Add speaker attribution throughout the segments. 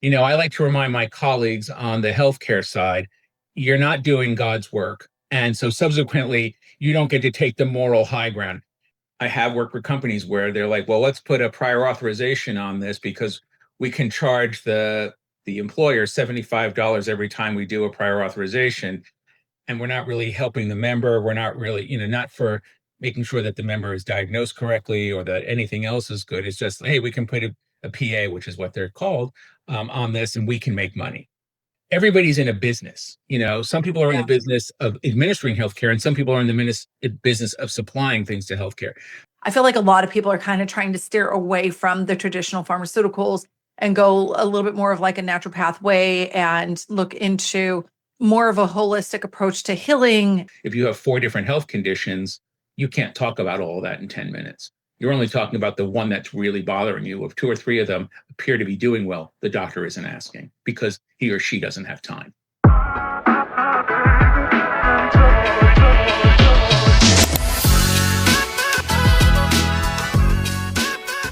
Speaker 1: I like to remind my colleagues on the healthcare side, you're not doing God's work. And so subsequently, you don't get to take the moral high ground. I have worked with companies where they're like, well, let's put a prior authorization on this because we can charge the employer $75 every time we do a prior authorization. And we're not really helping the member. We're not really, not for making sure that the member is diagnosed correctly or that anything else is good. It's just, hey, we can put a PA, which is what they're called, on this, and we can make money. Everybody's in a business. Some people are in the
Speaker 2: Yeah.
Speaker 1: business of administering healthcare, and some people are in the business of supplying things to healthcare.
Speaker 2: I feel like a lot of people are kind of trying to steer away from the traditional pharmaceuticals and go a little bit more of like a naturopath way and look into more of a holistic approach to healing.
Speaker 1: If you have four different health conditions, you can't talk about all of that in 10 minutes. You're only talking about the one that's really bothering you. If two or three of them appear to be doing well, the doctor isn't asking because he or she doesn't have time.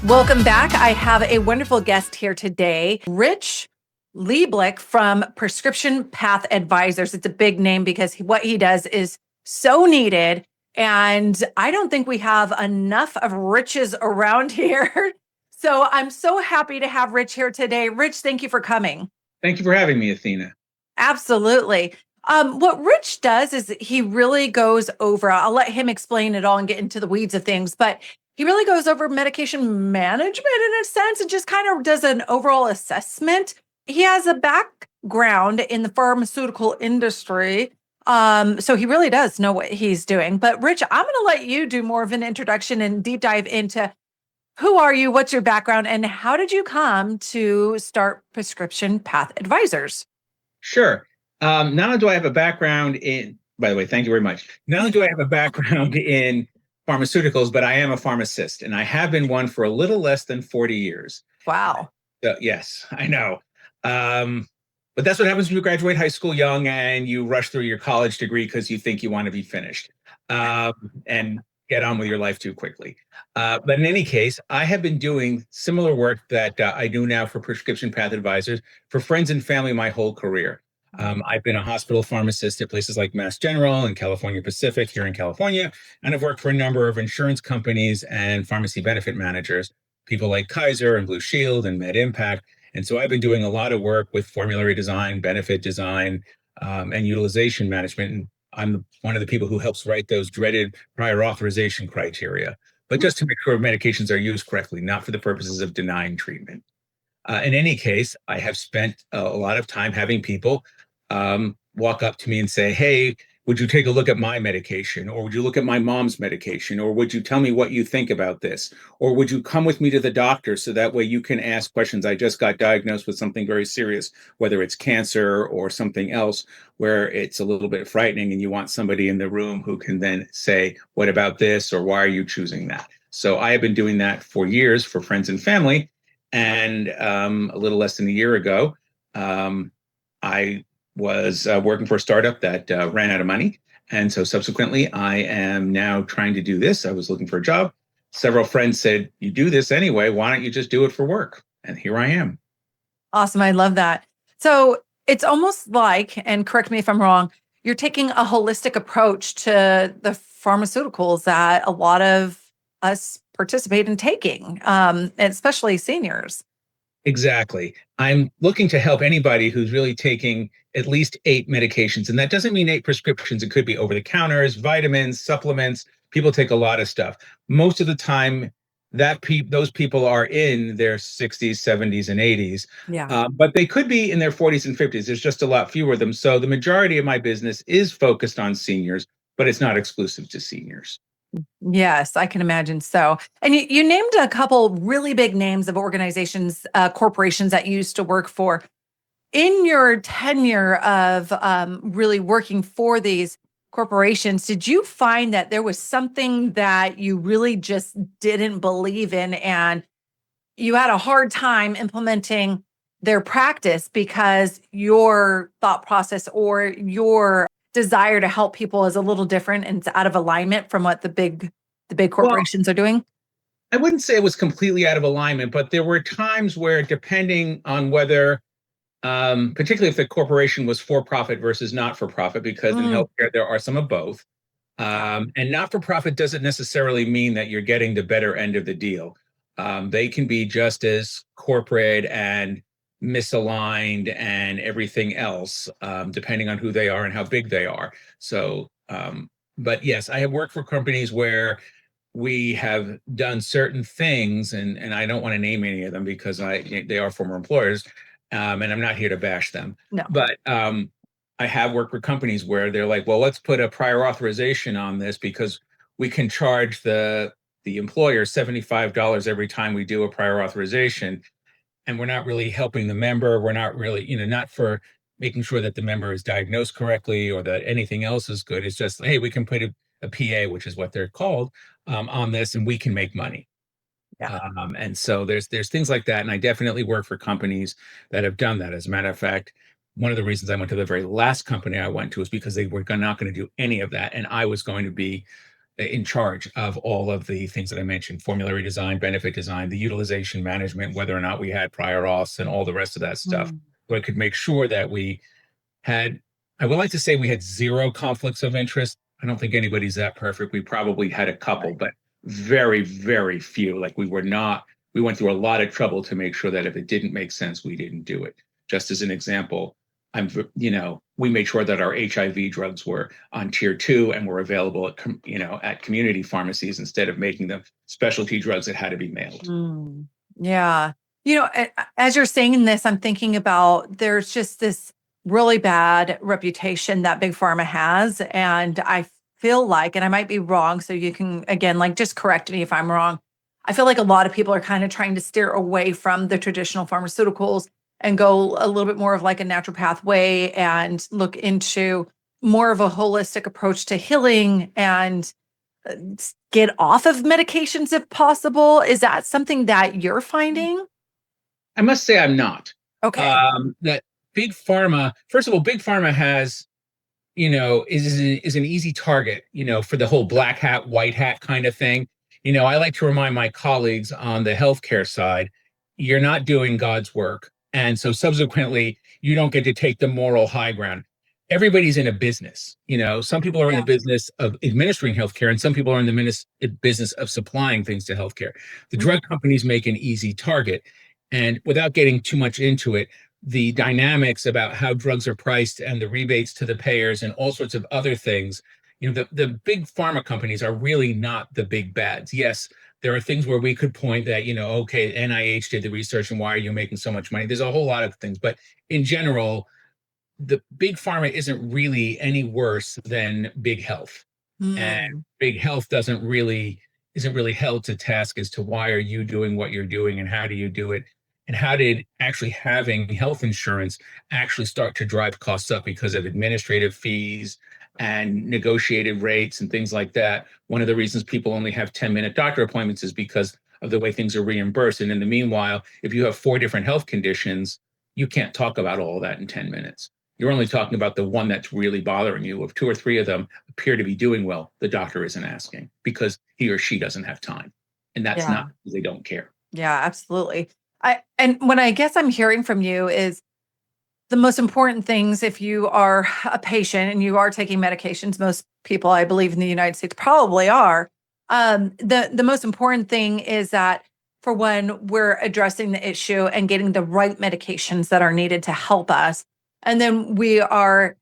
Speaker 2: Welcome back. I have a wonderful guest here today, Rich Lieblich from Prescription Path Advisors. It's a big name because what he does is so needed. And I don't think we have enough of Riches around here. So I'm so happy to have Rich here today. Rich, thank you for coming.
Speaker 1: Thank you for having me, Athena.
Speaker 2: Absolutely. What Rich does is he really goes over, I'll let him explain it all and get into the weeds of things, but he really goes over medication management in a sense and just kind of does an overall assessment. He has a background in the pharmaceutical industry. So he really does know what he's doing. But Rich, I'm going to let you do more of an introduction and deep dive into who are you, what's your background, and how did you come to start Prescription Path Advisors?
Speaker 1: Sure. Not only do I have a background in, by the way, thank you very much. Not only do I have a background in pharmaceuticals, but I am a pharmacist, and I have been one for a little less than 40 years.
Speaker 2: Wow.
Speaker 1: Yes, I know. But that's what happens when you graduate high school young and you rush through your college degree because you think you want to be finished and get on with your life too quickly. But in any case, I have been doing similar work that I do now for Prescription Path Advisors for friends and family my whole career. I've been a hospital pharmacist at places like Mass General and California Pacific here in California, and I've worked for a number of insurance companies and pharmacy benefit managers, people like Kaiser and Blue Shield and Med Impact. And so I've been doing a lot of work with formulary design, benefit design, and utilization management. And I'm one of the people who helps write those dreaded prior authorization criteria, but just to make sure medications are used correctly, not for the purposes of denying treatment. In any case, I have spent a lot of time having people walk up to me and say, hey, would you take a look at my medication? Or would you look at my mom's medication? Or would you tell me what you think about this? Or would you come with me to the doctor so that way you can ask questions? I just got diagnosed with something very serious, whether it's cancer or something else, where it's a little bit frightening and you want somebody in the room who can then say, what about this? Or why are you choosing that? So I have been doing that for years for friends and family. And a little less than a year ago, I was working for a startup that ran out of money. And so subsequently, I am now trying to do this. I was looking for a job. Several friends said, you do this anyway. Why don't you just do it for work? And here I am.
Speaker 2: Awesome. I love that. So it's almost like, and correct me if I'm wrong, you're taking a holistic approach to the pharmaceuticals that a lot of us participate in taking, especially seniors.
Speaker 1: Exactly. I'm looking to help anybody who's really taking at least 8 medications. And that doesn't mean 8 prescriptions. It could be over the counters, vitamins, supplements. People take a lot of stuff. Most of the time, those people are in their 60s, 70s, and 80s.
Speaker 2: Yeah.
Speaker 1: But they could be in their 40s and 50s. There's just a lot fewer of them. So the majority of my business is focused on seniors, but it's not exclusive to seniors.
Speaker 2: Yes, I can imagine so. And you named a couple really big names of organizations, corporations that you used to work for. In your tenure of really working for these corporations, did you find that there was something that you really just didn't believe in and you had a hard time implementing their practice because your thought process or your desire to help people is a little different and it's out of alignment from what the big
Speaker 1: Well,
Speaker 2: corporations are doing?
Speaker 1: I wouldn't say it was completely out of alignment, but there were times where, depending on whether particularly if the corporation was for profit versus not for profit, because in
Speaker 2: Mm,
Speaker 1: healthcare there are some of both.
Speaker 2: yeah.
Speaker 1: And not for profit doesn't necessarily mean that you're getting the better end of the deal. They can be just as corporate and misaligned and everything else, depending on who they are and how big they are. So, but yes, I have worked for companies where we have done certain things, and I don't want to name any of them because they are former employers, and I'm not here to bash them.
Speaker 2: No.
Speaker 1: But I have worked for companies where they're like, well, let's put a prior authorization on this because we can charge the employer $75 every time we do a prior authorization, and we're not really helping the member. We're not really, not for making sure that the member is diagnosed correctly or that anything else is good. It's just, hey, we can put a PA, which is what they're called, on this, and we can make money.
Speaker 2: Yeah.
Speaker 1: And so there's things like that, and I definitely work for companies that have done that. As a matter of fact, one of the reasons I went to the very last company I went to is because they were not going to do any of that, and I was going to be in charge of all of the things that I mentioned: formulary design, benefit design, the utilization management, whether or not we had prior auths, and all the rest of that stuff.
Speaker 2: Mm,
Speaker 1: So I could make sure that we had, I would like to say we had zero conflicts of interest. I don't think anybody's that perfect. We probably had a couple,
Speaker 2: right.
Speaker 1: but very, very few. Like we went through a lot of trouble to make sure that if it didn't make sense, we didn't do it. Just as an example, we made sure that our HIV drugs were on tier 2 and were available at community pharmacies instead of making them specialty drugs that had to be mailed.
Speaker 2: Mm, yeah. As you're saying this, I'm thinking about there's just this really bad reputation that Big Pharma has. And I feel like, and I might be wrong, so you can, again, like just correct me if I'm wrong. I feel like a lot of people are kind of trying to steer away from the traditional pharmaceuticals and go a little bit more of like a naturopath way and look into more of a holistic approach to healing and uh, get off of medications if possible. Is that something that you're finding?
Speaker 1: I must say I'm not.
Speaker 2: Okay.
Speaker 1: That big pharma, first of all, big pharma has, is an easy target, for the whole black hat, white hat kind of thing. I like to remind my colleagues on the healthcare side, you're not doing God's work. And so subsequently, you don't get to take the moral high ground. Everybody's in a business. Some people are in the
Speaker 2: Yeah.
Speaker 1: business of administering healthcare, and some people are in the business of supplying things to healthcare. The
Speaker 2: Mm,
Speaker 1: drug companies make an easy target. And without getting too much into it, the dynamics about how drugs are priced and the rebates to the payers and all sorts of other things, the big pharma companies are really not the big bads. Yes, there are things where we could point that, okay, NIH did the research and why are you making so much money? There's a whole lot of things, but in general, the big pharma isn't really any worse than big health. And
Speaker 2: mm,
Speaker 1: big health isn't really held to task as to why are you doing what you're doing and how do you do it, and how did actually having health insurance actually start to drive costs up because of administrative fees and negotiated rates and things like that. One of the reasons people only have 10-minute doctor appointments is because of the way things are reimbursed. And in the meanwhile, if you have 4 different health conditions, you can't talk about all of that in 10 minutes. You're only talking about the one that's really bothering you. If 2 or 3 of them appear to be doing well, the doctor isn't asking because he or she doesn't have time. And that's not
Speaker 2: yeah.
Speaker 1: because they don't care.
Speaker 2: Yeah, absolutely. And what I guess I'm hearing from you is the most important things if you are a patient and you are taking medications, most people I believe in the United States probably are. The most important thing is that for one, we're addressing the issue and getting the right medications that are needed to help us. And then we're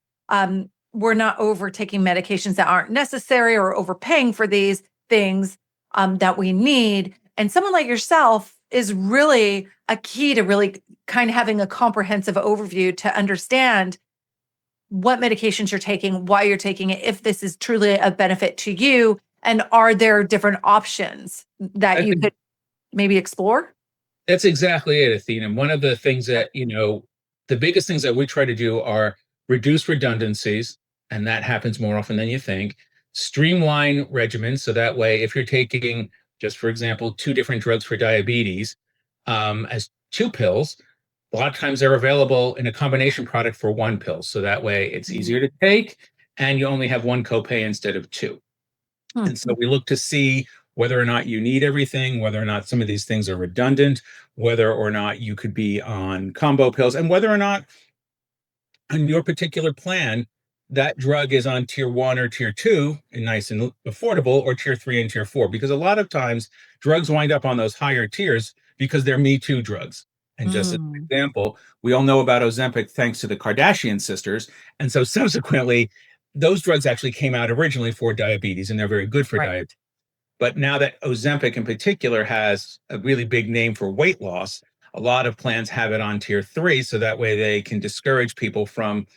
Speaker 2: not overtaking medications that aren't necessary or overpaying for these things that we need. And someone like yourself is really a key to really kind of having a comprehensive overview to understand what medications you're taking, why you're taking it, if this is truly a benefit to you, and are there different options that
Speaker 1: I
Speaker 2: you
Speaker 1: think
Speaker 2: could maybe explore?
Speaker 1: that's exactly it, Athena. One of the things that, the biggest things that we try to do are reduce redundancies, and that happens more often than you think. Streamline regimens, so that way, if you're taking, just for example, 2 different drugs for diabetes as 2 pills, a lot of times they're available in a combination product for 1 pill. So that way it's
Speaker 2: Mhm.
Speaker 1: easier to take, and you only have one copay instead of two.
Speaker 2: Hmm.
Speaker 1: And so we look to see whether or not you need everything, whether or not some of these things are redundant, whether or not you could be on combo pills, and whether or not on your particular plan, that drug is on tier one or tier two and nice and affordable, or tier three and tier four. Because a lot of times drugs wind up on those higher tiers because they're Me Too drugs. And just as an
Speaker 2: Mm,
Speaker 1: example, we all know about Ozempic thanks to the Kardashian sisters. And so subsequently, those drugs actually came out originally for diabetes, and they're very good for
Speaker 2: right.
Speaker 1: diabetes. But now that Ozempic in particular has a really big name for weight loss, a lot of plans have it on tier three. So that way they can discourage people from,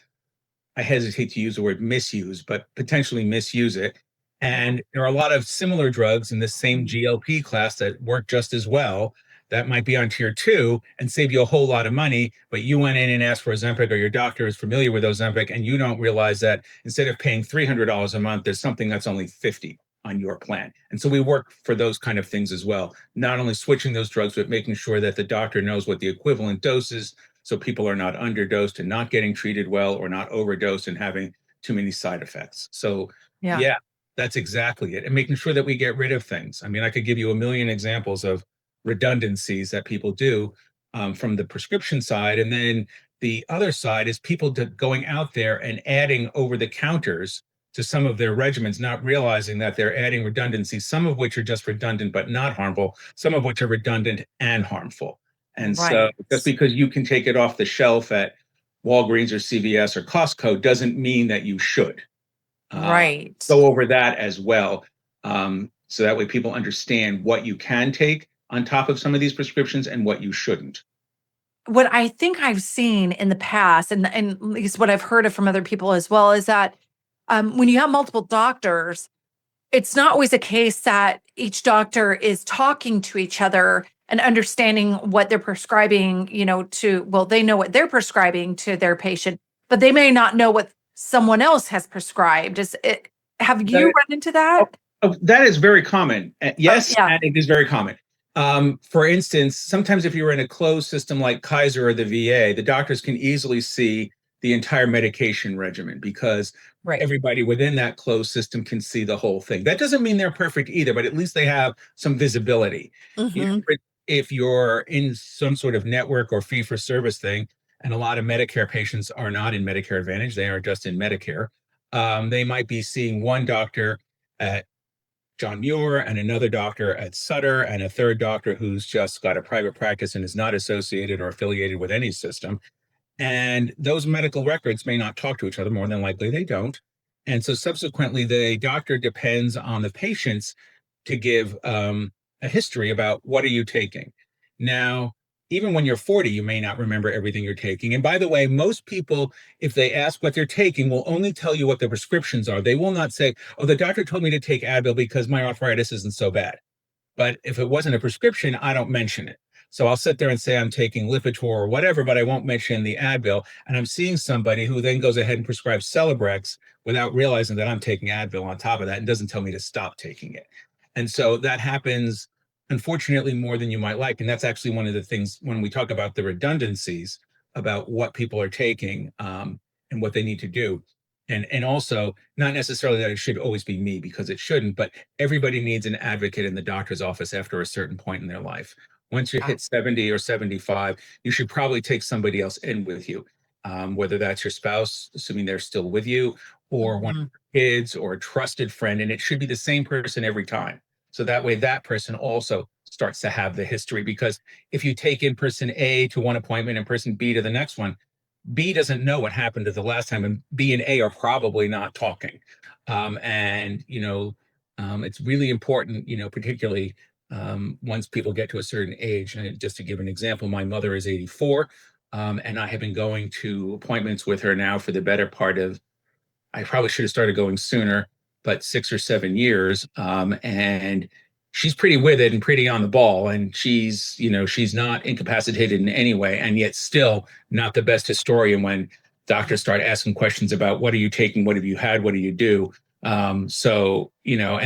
Speaker 1: I hesitate to use the word misuse, but potentially misuse it. And there are a lot of similar drugs in the same
Speaker 2: Mm,
Speaker 1: GLP class that work just as well that might be on tier two and save you a whole lot of money. But you went in and asked for Ozempic, or your doctor is familiar with Ozempic, and you don't realize that instead of paying $300 a month, there's something that's only 50 on your plan. And so we work for those kind of things as well, not only switching those drugs, but making sure that the doctor knows what the equivalent dose is, so people are not underdosed and not getting treated well, or not overdosed and having too many side effects. So
Speaker 2: yeah.
Speaker 1: yeah, that's exactly it. And making sure that we get rid of things. I mean, I could give you a million examples of redundancies that people do, from the prescription side. And then the other side is people going out there and adding over the counters to some of their regimens, not realizing that they're adding redundancies, some of which are just redundant but not harmful, some of which are redundant and harmful. And so
Speaker 2: Right.
Speaker 1: just because you can take it off the shelf at Walgreens or CVS or Costco doesn't mean that you should.
Speaker 2: Right.
Speaker 1: Go over that as well. So that way people understand what you can take on top of some of these prescriptions and what you shouldn't.
Speaker 2: What I think I've seen in the past, and at least what I've heard of from other people as well, is that when you have multiple doctors, it's not always a case that each doctor is talking to each other and understanding what they're prescribing, well, they know what they're prescribing to their patient, but they may not know what someone else has prescribed. Have you
Speaker 1: That,
Speaker 2: run into
Speaker 1: oh,
Speaker 2: that?
Speaker 1: that is very common. Yes,
Speaker 2: Yeah.
Speaker 1: and it is very common. For instance, sometimes if you're in a closed system like Kaiser or the VA, the doctors can easily see the entire medication regimen because
Speaker 2: Right.
Speaker 1: everybody within that closed system can see the whole thing. That doesn't mean they're perfect either, but at least they have some visibility. You
Speaker 2: Hmm.
Speaker 1: know, if you're in some sort of network or fee for service thing, and a lot of Medicare patients are not in Medicare Advantage, they are just in Medicare. They might be seeing one doctor at John Muir and another doctor at Sutter and a third doctor who's just got a private practice and is not associated or affiliated with any system. And those medical records may not talk to each other. More than likely, they don't. And so subsequently, the doctor depends on the patients to give a history about what are you taking. Now, even when you're 40, you may not remember everything you're taking. And by the way, most people, if they ask what they're taking, will only tell you what the prescriptions are. They will not say, oh, the doctor told me to take Advil because my arthritis isn't so bad. But if it wasn't a prescription, I don't mention it. So I'll sit there and say I'm taking Lipitor or whatever, but I won't mention the Advil. And I'm seeing somebody who then goes ahead and prescribes Celebrex without realizing that I'm taking Advil on top of that and doesn't tell me to stop taking it. And so that happens, unfortunately, more than you might like. And that's actually one of the things when we talk about the redundancies about what people are taking, and what they need to do. And also, not necessarily that it should always be me, because it shouldn't, but everybody needs an advocate in the doctor's office after a certain point in their life. Once you
Speaker 2: Yeah.
Speaker 1: hit 70 or 75, you should probably take somebody else in with you, whether that's your spouse, assuming they're still with you, or one of
Speaker 2: Mhm.
Speaker 1: your kids, or a trusted friend. And it should be the same person every time. So that way, that person also starts to have the history. Because if you take in person A to one appointment and person B to the next one, B doesn't know what happened to the last time, and B and A are probably not talking. And it's really important, particularly once people get to a certain age. And just to give an example, my mother is 84, and I have been going to appointments with her now for the better part of, I probably should have started going sooner, but 6 or 7 years. And she's pretty with it and pretty on the ball. And she's not incapacitated in any way, and yet still not the best historian when doctors start asking questions about what are you taking, what have you had, what do you do. And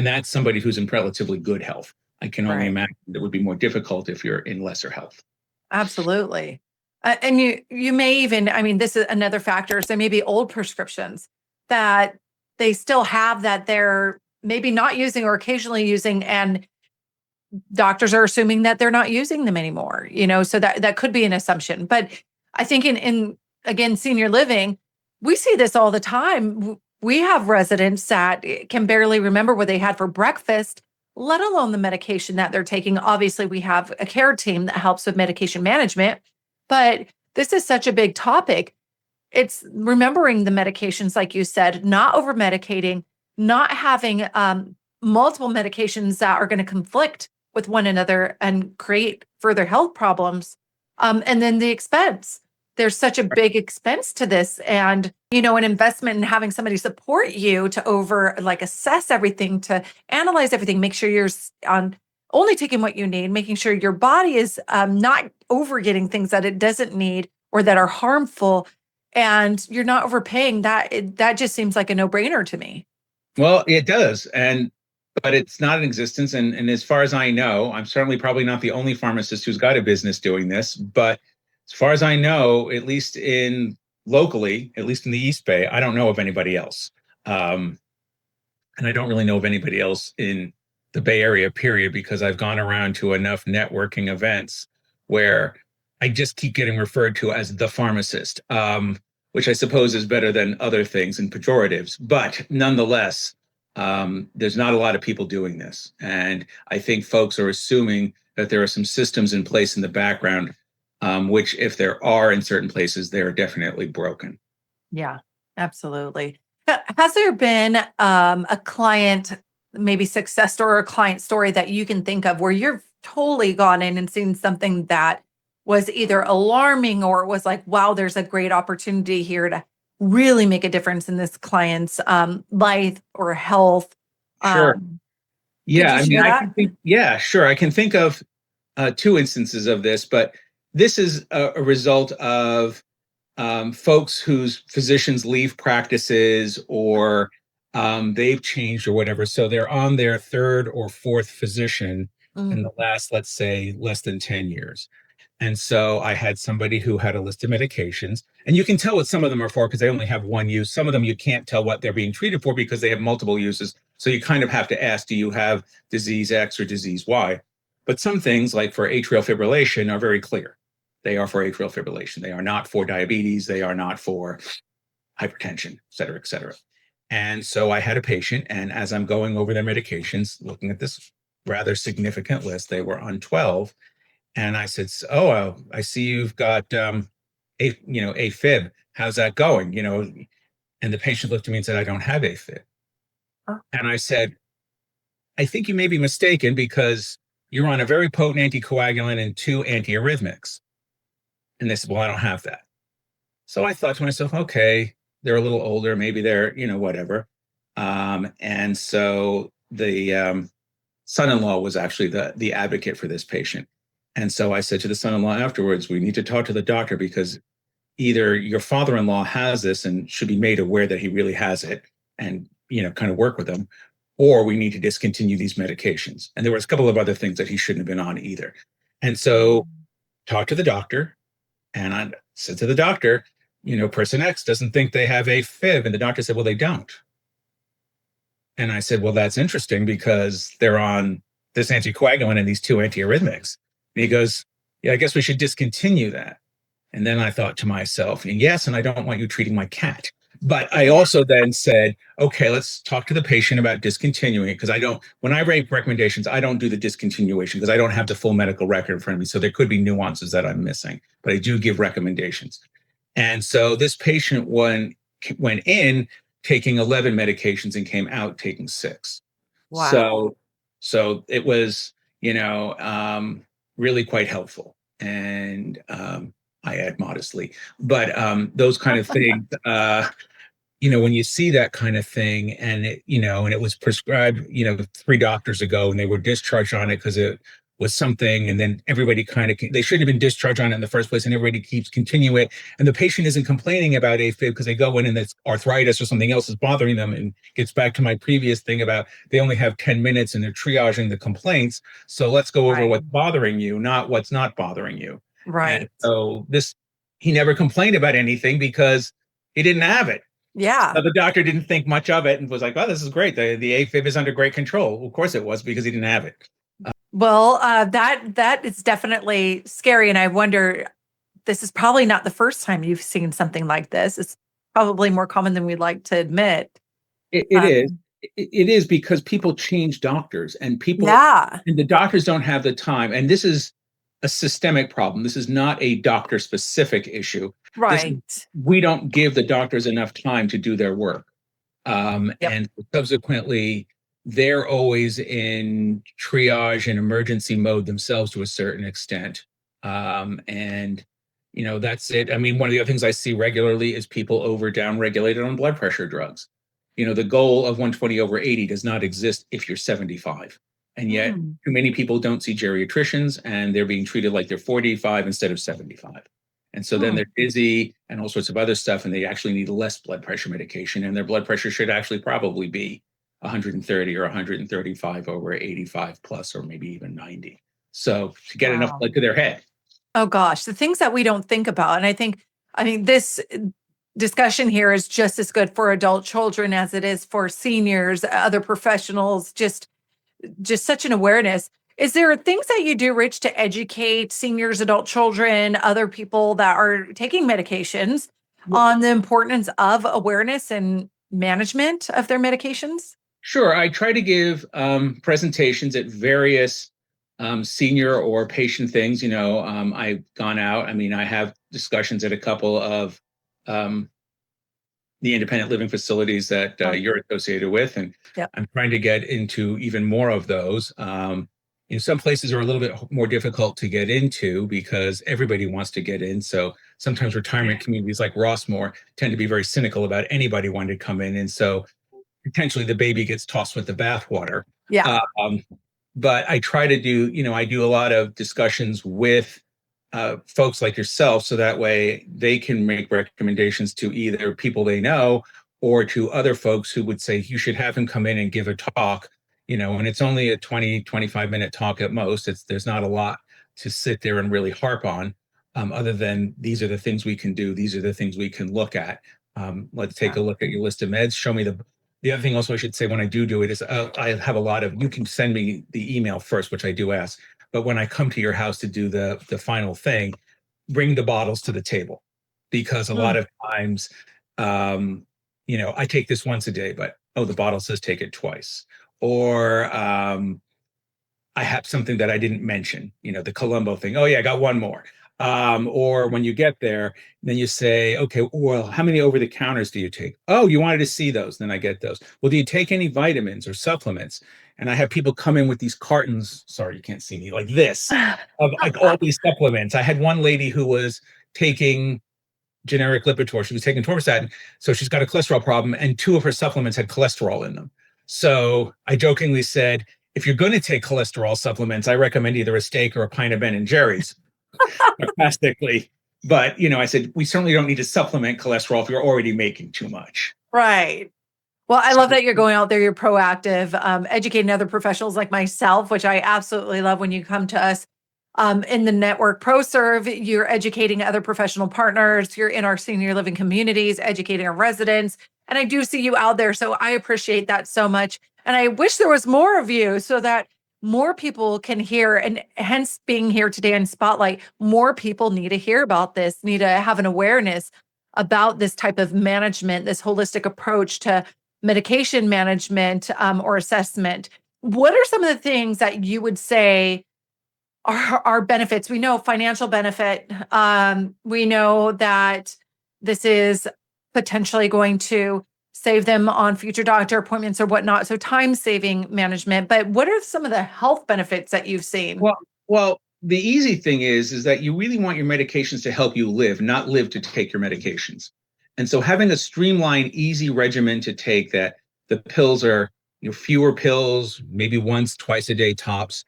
Speaker 1: that's somebody who's in relatively good health. I can only
Speaker 2: Right.
Speaker 1: imagine that would be more difficult if you're in lesser health.
Speaker 2: Absolutely. And you may even, I mean, this is another factor. So maybe old prescriptions that they still have that they're maybe not using or occasionally using, and doctors are assuming that they're not using them anymore, so that could be an assumption. But I think in again, senior living, we see this all the time. We have residents that can barely remember what they had for breakfast, let alone the medication that they're taking. Obviously, we have a care team that helps with medication management, but this is such a big topic. It's remembering the medications, like you said, not over medicating, not having multiple medications that are going to conflict with one another and create further health problems. And then the expense. There's such a big expense to this. And, an investment in having somebody support you to assess everything, to analyze everything, make sure you're on only taking what you need, making sure your body is not over getting things that it doesn't need or that are harmful, and you're not overpaying. That just seems like a no-brainer to me.
Speaker 1: Well, it does. But it's not in existence. And as far as I know, I'm certainly probably not the only pharmacist who's got a business doing this. But as far as I know, at least locally, at least in the East Bay, I don't know of anybody else. And I don't really know of anybody else in the Bay Area, period, because I've gone around to enough networking events where I just keep getting referred to as the pharmacist, which I suppose is better than other things and pejoratives. But nonetheless, there's not a lot of people doing this. And I think folks are assuming that there are some systems in place in the background, which, if there are in certain places, they are definitely broken.
Speaker 2: Yeah, absolutely. Has there been a client, maybe success story or client story that you can think of where you've totally gone in and seen something that was either alarming or it was like, wow, there's a great opportunity here to really make a difference in this client's life or health?
Speaker 1: Sure.
Speaker 2: Could
Speaker 1: Yeah.
Speaker 2: you
Speaker 1: I mean,
Speaker 2: share that?
Speaker 1: yeah, sure. I can think of two instances of this, but this is a result of folks whose physicians leave practices or they've changed or whatever. So they're on their third or fourth physician in
Speaker 2: Mm,
Speaker 1: the last, let's say, less than 10 years. And so I had somebody who had a list of medications, and you can tell what some of them are for because they only have one use. Some of them you can't tell what they're being treated for because they have multiple uses. So you kind of have to ask, do you have disease X or disease Y? But some things, like for atrial fibrillation, are very clear. They are for atrial fibrillation. They are not for diabetes. They are not for hypertension, et cetera, et cetera. And so I had a patient, and as I'm going over their medications, looking at this rather significant list, they were on 12. And I said, "Oh, I see you've got AFib. How's that going?" And the patient looked at me and said, "I don't have AFib."
Speaker 2: oh,
Speaker 1: And I said, "I think you may be mistaken because you're on a very potent anticoagulant and two antiarrhythmics." And they said, "Well, I don't have that." So I thought to myself, okay, they're a little older, maybe they're, whatever. And so the son-in-law was actually the advocate for this patient. And so I said to the son-in-law afterwards, we need to talk to the doctor because either your father-in-law has this and should be made aware that he really has it and, kind of work with him, or we need to discontinue these medications. And there was a couple of other things that he shouldn't have been on either. And so talk to the doctor. And I said to the doctor, person X doesn't think they have AFib. And the doctor said, well, they don't. And I said, well, that's interesting because they're on this anticoagulant and these two antiarrhythmics. And he goes, yeah, I guess we should discontinue that. And then I thought to myself, and yes, and I don't want you treating my cat. But I also then said, okay, let's talk to the patient about discontinuing it because when I write recommendations, I don't do the discontinuation because I don't have the full medical record in front of me. So there could be nuances that I'm missing, but I do give recommendations. And so this patient went in taking 11 medications and came out taking 6.
Speaker 2: wow.
Speaker 1: So it was, really quite helpful. And I add modestly, but those kind of things, when you see that kind of thing and and it was prescribed, 3 doctors ago and they were discharged on it because it was something. And then everybody they should have been discharged on it in the first place and everybody keeps continuing it. And the patient isn't complaining about AFib because they go in and it's arthritis or something else is bothering them. And gets back to my previous thing about they only have 10 minutes and they're triaging the complaints. So let's go over
Speaker 2: Right.
Speaker 1: what's bothering you, not what's not bothering you. And
Speaker 2: Right.
Speaker 1: so he never complained about anything because he didn't have it.
Speaker 2: Yeah.
Speaker 1: So the doctor didn't think much of it and was like, "Oh, this is great. The AFib is under great control." Well, of course it was because he didn't have it.
Speaker 2: Well, that is definitely scary, and I wonder. This is probably not the first time you've seen something like this. It's probably more common than we'd like to admit.
Speaker 1: It is.
Speaker 2: Um,
Speaker 1: It is because people change doctors
Speaker 2: yeah,
Speaker 1: and the doctors don't have the time. And this is a systemic problem. This is not a doctor specific issue. This is,
Speaker 2: right.
Speaker 1: we don't give the doctors enough time to do their work.
Speaker 2: Yep.
Speaker 1: And subsequently, they're always in triage and emergency mode themselves to a certain extent. And that's it. I mean, one of the other things I see regularly is people over down regulated on blood pressure drugs. The goal of 120 over 80 does not exist if you're 75. And yet,
Speaker 2: Hmm.
Speaker 1: too many people don't see geriatricians and they're being treated like they're 45 instead of 75. And so then
Speaker 2: Hmm.
Speaker 1: they're dizzy and all sorts of other stuff, and they actually need less blood pressure medication. And their blood pressure should actually probably be 130 or 135 over 85 plus, or maybe even 90. So to get enough
Speaker 2: Wow.
Speaker 1: blood to their head.
Speaker 2: Oh gosh, the things that we don't think about. And I mean, this discussion here is just as good for adult children as it is for seniors, other professionals, just such an awareness. Is there things that you do, Rich, to educate seniors, adult children, other people that are taking medications on the importance of awareness and management of their medications?
Speaker 1: Sure. I try to give presentations at various senior or patient things. I've gone out. I mean, I have discussions at a couple of um, the independent living facilities that
Speaker 2: Oh,
Speaker 1: you're associated with, and
Speaker 2: yeah.
Speaker 1: I'm trying to get into even more of those. Some places are a little bit more difficult to get into because everybody wants to get in. So sometimes retirement communities like Rossmore tend to be very cynical about anybody wanting to come in, and so potentially the baby gets tossed with the bathwater.
Speaker 2: Yeah.
Speaker 1: Um, but I try to do, I do a lot of discussions with folks like yourself, so that way they can make recommendations to either people they know or to other folks who would say, you should have him come in and give a talk, and it's only a 20-25 minute talk at most. There's not a lot to sit there and really harp on, other than these are the things we can do. These are the things we can look at. Let's take
Speaker 2: Yeah.
Speaker 1: a look at your list of meds. Show me the other thing also I should say when I do it is I have a lot of, you can send me the email first, which I do ask, but when I come to your house to do the final thing, bring the bottles to the table, because a lot
Speaker 2: Mm.
Speaker 1: of times, I take this once a day, but oh, the bottle says take it twice, or I have something that I didn't mention, the Columbo thing. Oh yeah, I got one more. Or when you get there, then you say, okay, well, how many over the counters do you take? Oh, you wanted to see those. Then I get those. Well, do you take any vitamins or supplements? And I have people come in with these cartons. Sorry, you can't see me like this of like all these supplements. I had one lady who was taking generic Lipitor. She was taking torvastatin. So she's got a cholesterol problem, and two of her supplements had cholesterol in them. So I jokingly said, if you're going to take cholesterol supplements, I recommend either a steak or a pint of Ben and Jerry's, sarcastically. But, I said, we certainly don't need to supplement cholesterol if you're already making too much.
Speaker 2: Right. Well, I love
Speaker 1: So,
Speaker 2: that you're going out there, you're proactive, educating other professionals like myself, which I absolutely love when you come to us in the network ProServe. You're educating other professional partners, you're in our senior living communities, educating our residents. And I do see you out there. So I appreciate that so much. And I wish there was more of you so that more people can hear. And hence being here today in Spotlight, more people need to hear about this, need to have an awareness about this type of management, this holistic approach to medication management or assessment. What are some of the things that you would say are benefits? We know financial benefit. We know that this is potentially going to save them on future doctor appointments or whatnot. So time saving management. But what are some of the health benefits that you've seen?
Speaker 1: well, the easy thing is that you really want your medications to help you live, not live to take your medications. And so having a streamlined, easy regimen to take, that the pills are, fewer pills, maybe once, twice a day tops,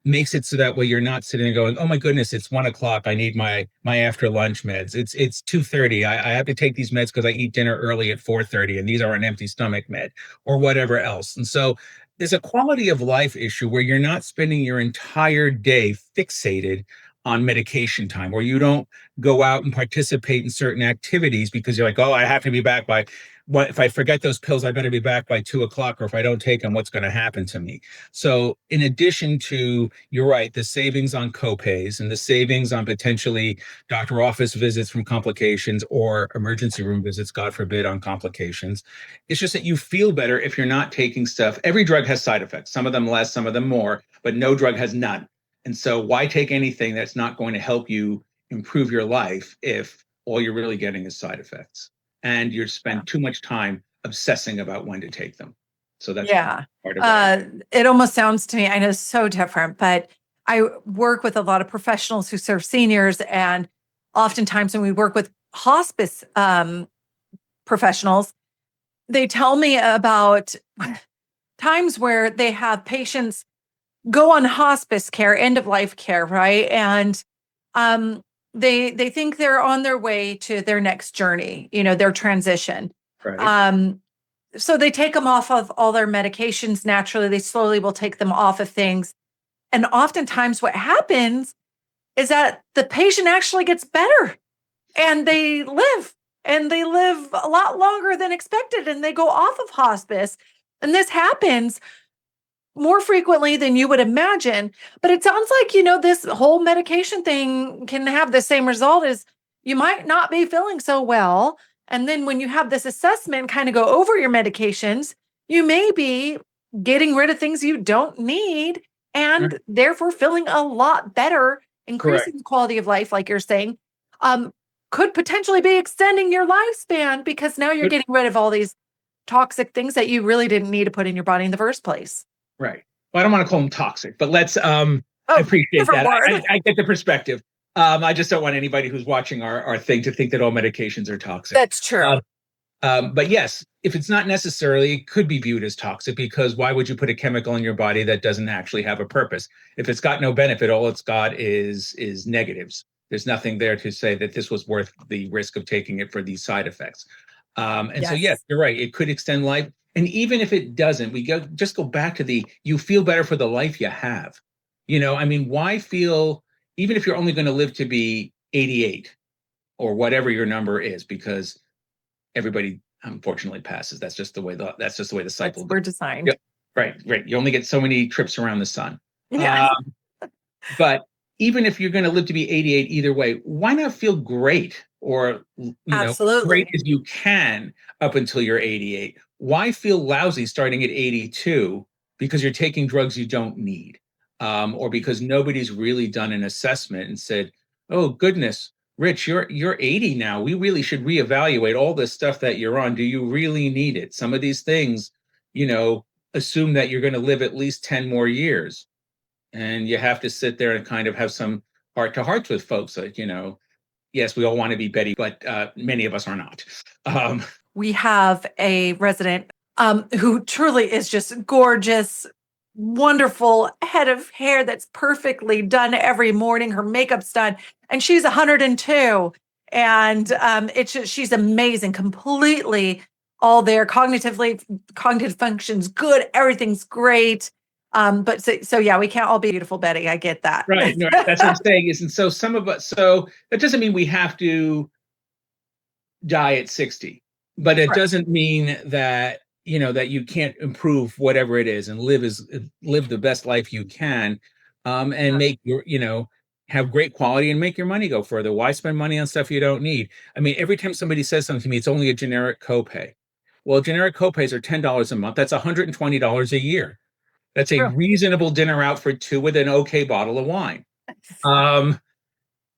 Speaker 1: makes it so that way you're not sitting there going, oh my goodness, it's 1 o'clock. I need my after lunch meds. It's 2:30. I have to take these meds because I eat dinner early at 4:30, and these are an empty stomach med, or whatever else. And so there's a quality of life issue where you're not spending your entire day fixated on medication time, or you don't go out and participate in certain activities because you're like, oh, I have to be back by what if I forget those pills, I better be back by 2 o'clock, or if I don't take them, what's going to happen to me? So in addition to, you're right, the savings on copays and the savings on potentially doctor office visits from complications or emergency room visits, God forbid, on complications, it's just that you feel better if you're not taking stuff. Every drug has side effects, some of them less, some of them more, but no drug has none. And so why take anything that's not going to help you improve your life if all you're really getting is side effects? And you
Speaker 2: Yeah.
Speaker 1: spend too much time obsessing about when to take them. So that's
Speaker 2: Yeah.
Speaker 1: part of what I.
Speaker 2: It almost sounds to me, I know it's so different, but I work with a lot of professionals who serve seniors. And oftentimes when we work with hospice professionals, they tell me about times where they have patients go on hospice care, end of life care, right? And um, they think they're on their way to their next journey, their transition.
Speaker 1: Right.
Speaker 2: Um, so they take them off of all their medications naturally. They slowly will take them off of things. And oftentimes what happens is that the patient actually gets better and they live a lot longer than expected and they go off of hospice. And this happens more frequently than you would imagine. But it sounds like, this whole medication thing can have the same result as you might not be feeling so well. And then when you have this assessment, kind of go over your medications, you may be getting rid of things you don't need and therefore feeling a lot better, increasing
Speaker 1: Correct.
Speaker 2: the quality of life, like you're saying. Um, could potentially be extending your lifespan because now you're
Speaker 1: But
Speaker 2: getting rid of all these toxic things that you really didn't need to put in your body in the first place.
Speaker 1: right. Well, I don't want to call them toxic, but let's I
Speaker 2: Oh,
Speaker 1: appreciate
Speaker 2: different
Speaker 1: that.
Speaker 2: word.
Speaker 1: I get the perspective. I just don't want anybody who's watching our thing to think that all medications are toxic.
Speaker 2: That's true.
Speaker 1: Um, but yes, if it's not necessarily, it could be viewed as toxic, because why would you put a chemical in your body that doesn't actually have a purpose? If it's got no benefit, all it's got is negatives. There's nothing there to say that this was worth the risk of taking it for these side effects. And so, yes,
Speaker 2: Yes.
Speaker 1: you're right. It could extend life. And even if it doesn't, just go back to you feel better for the life you have. I mean, why feel, even if you're only going to live to be 88 or whatever your number is, because everybody unfortunately passes. That's just the way the
Speaker 2: That's
Speaker 1: cycle goes.
Speaker 2: we're
Speaker 1: Yep.
Speaker 2: designed.
Speaker 1: Right, right. You only get so many trips around the sun.
Speaker 2: Yes.
Speaker 1: Um, but even if you're going to live to be 88 either way, why not feel great, or great
Speaker 2: Absolutely.
Speaker 1: as you can up until you're 88? Why feel lousy starting at 82 because you're taking drugs you don't need, or because nobody's really done an assessment and said, "Oh goodness, Rich, you're 80 now. We really should reevaluate all this stuff that you're on. Do you really need it? Some of these things, you know, assume that you're going to live at least 10 more years." And you have to sit there and kind of have some heart to hearts with folks. Like, yes, we all want to be Betty, but many of us are not. Um,
Speaker 2: We have a resident who truly is just gorgeous, wonderful head of hair that's perfectly done every morning. Her makeup's done, and she's 102. And she's amazing, completely all there. Cognitive functions good, everything's great. But so yeah, we can't all be beautiful, Betty. I get that.
Speaker 1: right. No, that's what I'm saying. Is, and so some of us, so that doesn't mean we have to die at 60, but it
Speaker 2: Right.
Speaker 1: doesn't mean that, that you can't improve whatever it is and live the best life you can, and
Speaker 2: Yeah.
Speaker 1: make have great quality and make your money go further. Why spend money on stuff you don't need? I mean, every time somebody says something to me, it's only a generic copay. Well, generic copays are $10 a month. That's $120 a year. That's a
Speaker 2: True.
Speaker 1: reasonable dinner out for two with an okay bottle of wine. Um,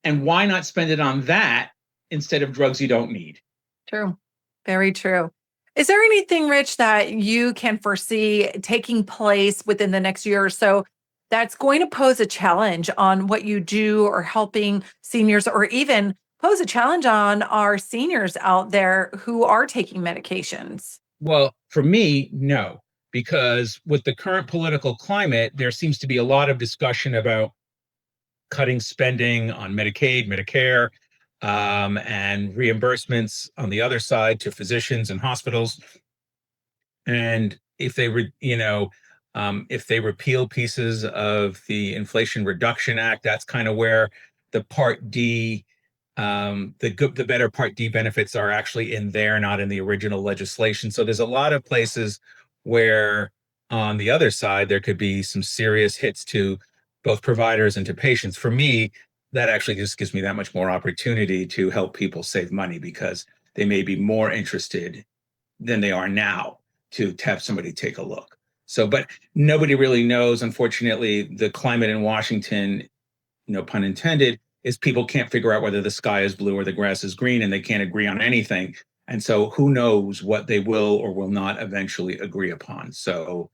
Speaker 1: and why not spend it on that instead of drugs you don't need?
Speaker 2: True. Very true. Is there anything, Rich, that you can foresee taking place within the next year or so that's going to pose a challenge on what you do or helping seniors, or even pose a challenge on our seniors out there who are taking medications?
Speaker 1: Well, for me, no, because with the current political climate, there seems to be a lot of discussion about cutting spending on Medicaid, Medicare, and reimbursements on the other side to physicians and hospitals. And if they repeal pieces of the Inflation Reduction Act, that's kind of where the Part D, the better Part D benefits are actually in there, not in the original legislation. So there's a lot of places where on the other side, there could be some serious hits to both providers and to patients. For me, that actually just gives me that much more opportunity to help people save money because they may be more interested than they are now to have somebody take a look. So, but nobody really knows, unfortunately, the climate in Washington, no pun intended, is people can't figure out whether the sky is blue or the grass is green, and they can't agree on anything. And so who knows what they will or will not eventually agree upon. So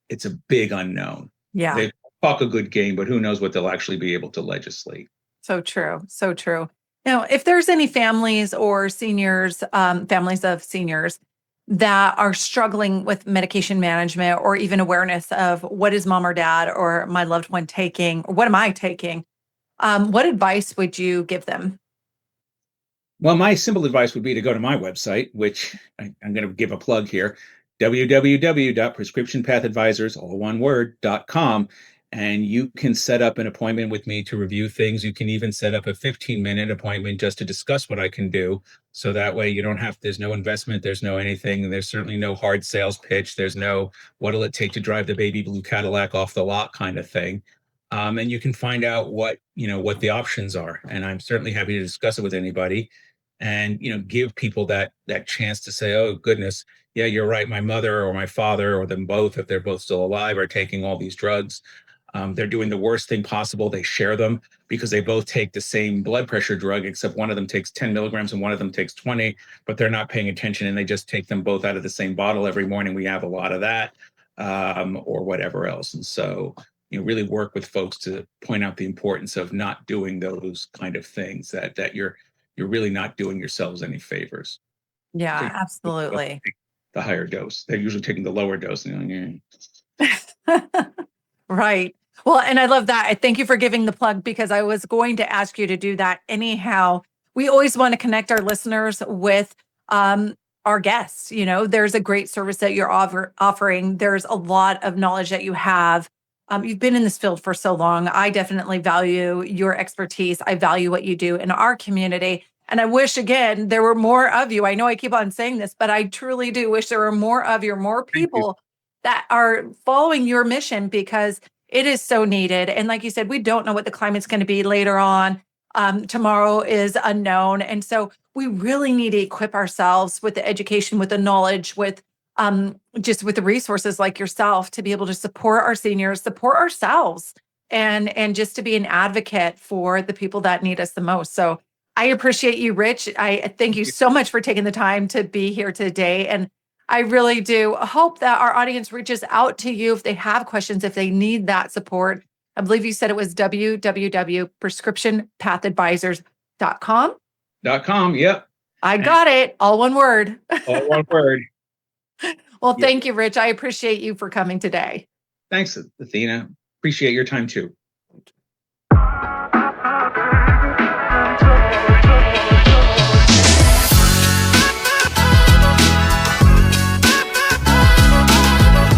Speaker 1: it's a big unknown.
Speaker 2: Yeah.
Speaker 1: They talk a good game, but who knows what they'll actually be able to legislate.
Speaker 2: So true. So true. Now, if there's any families or seniors, families of seniors that are struggling with medication management or even awareness of what is mom or dad or my loved one taking, or what am I taking, what advice would you give them?
Speaker 1: Well, my simple advice would be to go to my website, which I'm going to give a plug here, www.prescriptionpathadvisors, all one word.com. And you can set up an appointment with me to review things. You can even set up a 15-minute appointment just to discuss what I can do. So that way you don't have, there's no investment, there's no anything. There's certainly no hard sales pitch. There's no, what'll it take to drive the baby blue Cadillac off the lot kind of thing. And you can find out what the options are. And I'm certainly happy to discuss it with anybody and give people that chance to say, oh goodness, yeah, you're right, my mother or my father or them both, if they're both still alive, are taking all these drugs. They're doing the worst thing possible. They share them because they both take the same blood pressure drug, except one of them takes 10 milligrams and one of them takes 20, but they're not paying attention and they just take them both out of the same bottle every morning. We have a lot of that, or whatever else. And so really work with folks to point out the importance of not doing those kind of things, that you're really not doing yourselves any favors. So
Speaker 2: Yeah, absolutely.
Speaker 1: the higher dose. They're usually taking the lower dose.
Speaker 2: Right. Well, and I love that. I thank you for giving the plug because I was going to ask you to do that anyhow. We always want to connect our listeners with our guests. There's a great service that you're offering. There's a lot of knowledge that you have. You've been in this field for so long. I definitely value your expertise. I value what you do in our community. And I wish, again, there were more of you. I know I keep on saying this, but I truly do wish there were more of you, more
Speaker 1: Thank you.
Speaker 2: people that are following your mission because it is so needed. And like you said, we don't know what the climate's going to be later on. Tomorrow is unknown. And so we really need to equip ourselves with the education, with the knowledge, with just with the resources like yourself to be able to support our seniors, support ourselves, and just to be an advocate for the people that need us the most. So I appreciate you, Rich. I thank you so much for taking the time to be here today. And I really do hope that our audience reaches out to you if they have questions, if they need that support. I believe you said it was www.prescriptionpathadvisors.com.
Speaker 1: .com. Yep.
Speaker 2: I got it. All one word.
Speaker 1: All one word.
Speaker 2: Well,
Speaker 1: Yep.
Speaker 2: thank you, Rich. I appreciate you for coming today.
Speaker 1: Thanks, Athena. Appreciate your time too.